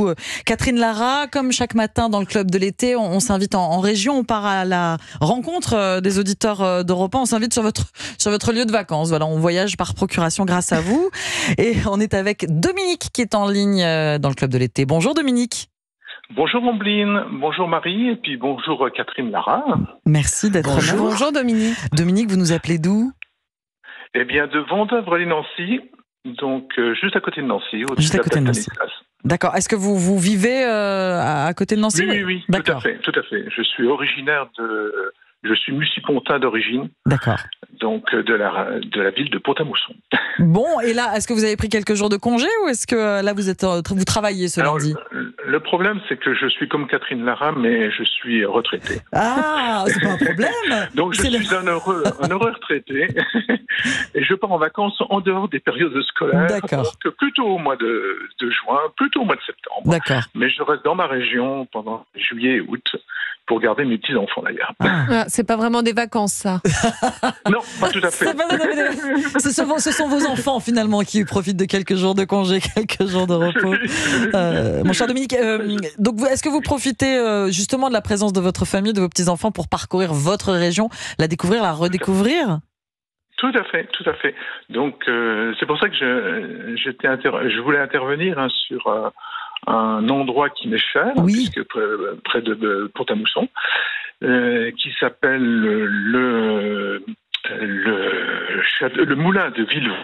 vous, Catherine Lara. Comme chaque matin dans le Club de l'été, on s'invite en région, on part à la rencontre des auditeurs d'Europe 1, on s'invite sur votre lieu de vacances. Voilà, on voyage par procuration grâce à vous. Et on est avec Dominique qui est en ligne dans le Club de l'été. Bonjour Dominique. Bonjour Ambline, bonjour Marie, et puis bonjour Catherine Lara. Merci d'être là. Bonjour Dominique. Dominique, vous nous appelez d'où ? Eh bien, de Vendôme-les-Nancy, donc juste à côté de Nancy. Juste à côté de Nancy. D'accord. Est-ce que vous vivez à côté de Nancy ? Oui, D'accord. Tout à fait. Je suis originaire je suis musipontain d'origine. D'accord. Donc de la ville de Pont-à-Mousson. Bon, et là, est-ce que vous avez pris quelques jours de congé ou est-ce que là vous travaillez ce lundi ? Le problème, c'est que je suis comme Catherine Lara, mais je suis retraité. Ah, c'est pas un problème. Donc je suis un heureux retraité et je pars en vacances en dehors des périodes scolaires. D'accord. Donc plutôt au mois de juin, plutôt au mois de septembre. D'accord. Mais je reste dans ma région pendant juillet et août pour garder mes petits-enfants d'ailleurs. Ah, c'est pas vraiment des vacances, ça. Non, pas tout à fait. Ce sont vos enfants finalement qui profitent de quelques jours de congé, quelques jours de repos. Mon cher Dominique, donc est-ce que vous profitez justement de la présence de votre famille, de vos petits-enfants pour parcourir votre région, la découvrir, la redécouvrir ? Tout à fait. Donc c'est pour ça que je voulais intervenir sur un endroit qui m'est cher, oui. puisque près de Pont-à-Mousson, qui s'appelle le moulin de Villevaux,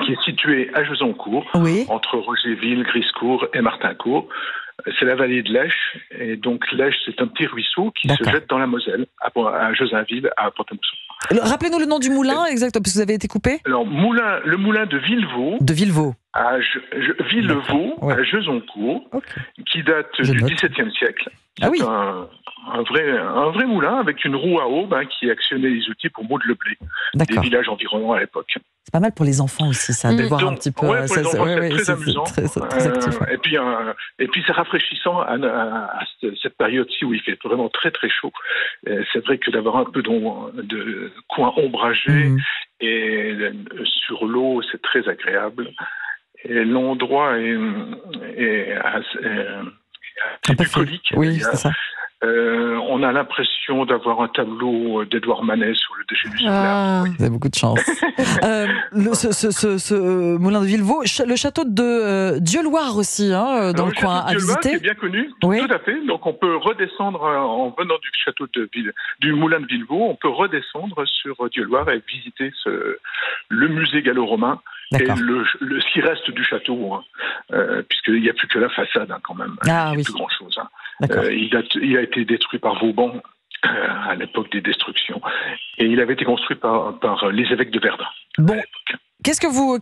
qui est situé à Jezoncourt, oui. entre Rogerville, Grisecourt et Martincourt. C'est la vallée de l'Esch, et donc l'Esch, c'est un petit ruisseau qui se jette dans la Moselle, à Jezonville, à Pont-à-Mousson. Rappelez-nous le nom du moulin, exactement, parce que vous avez été coupé. Alors, le moulin de Villevaux. De Villevaux. Villevaux, ouais. à Jezoncourt, okay. Qui date du XVIIe siècle. Ah oui. Un vrai moulin avec une roue à aube qui actionnait les outils pour moudre le blé. D'accord. Des villages environnants à l'époque. C'est pas mal pour les enfants aussi, ça, de voir un petit peu. Ouais, pour les enfants, c'est très amusant. Très actif, ouais. Et puis c'est rafraîchissant à cette période-ci où il fait vraiment très très chaud. C'est vrai que d'avoir un peu de coins ombragés et sur l'eau, c'est très agréable. Et l'endroit est assez bucolique. Oui, c'est ça. On a l'impression d'avoir un tableau d'Édouard Manet sur le déchet du solaire. Ah, vous avez beaucoup de chance. Ce moulin de Villevaux, le château de Dieuloir aussi, dans le coin à visiter. C'est bien connu, oui. Tout à fait. Donc on peut redescendre en venant du château du moulin de Villevaux, on peut redescendre sur Dieuloir et visiter le musée gallo-romain. D'accord. Et ce qui reste du château, puisqu'il n'y a plus que la façade quand même. Ah, il n'y a oui. plus grand-chose. D'accord. Il a été détruit par Vauban à l'époque des destructions. Et il avait été construit par les évêques de Verdun. Bon. Qu'est-ce que vous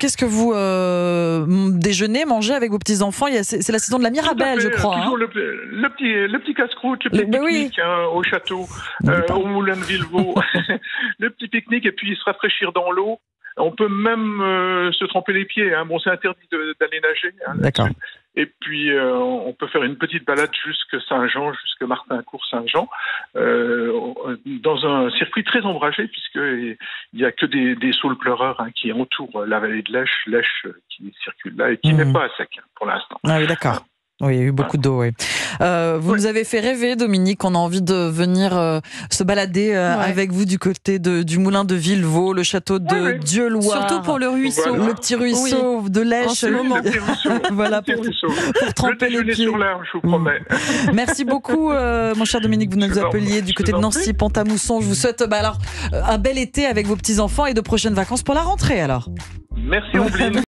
déjeunez, mangez avec vos petits-enfants ? C'est la saison de la Mirabelle, je crois. Toujours le petit casse-croûte, le petit pique-nique au château, au moulin de Villevaux. Le petit pique-nique et puis se rafraîchir dans l'eau. On peut même se tremper les pieds. Bon, c'est interdit d'aller nager. D'accord. Et puis, on peut faire une petite balade jusque Saint-Jean, jusque Martincourt-Saint-Jean, dans un circuit très ombragé, puisqu'il n'y a que des saules pleureurs qui entourent la vallée de l'Esch qui circule là et qui n'est pas à sec pour l'instant. Ah oui, d'accord. Oui, il y a eu beaucoup d'eau, oui. Vous nous avez fait rêver, Dominique. On a envie de venir se balader avec vous du côté du moulin de Villevaux, le château de Dieuloir. Surtout pour le ruisseau. Voilà. Le petit ruisseau de l'Esch. En ce moment. Voilà, pour tremper les pieds. Sur l'air, je vous promets. Merci beaucoup, mon cher Dominique. Vous nous appeliez du côté de Nancy, Pont-à-Mousson. Je vous souhaite un bel été avec vos petits-enfants et de prochaines vacances pour la rentrée, alors. Merci, Ambline.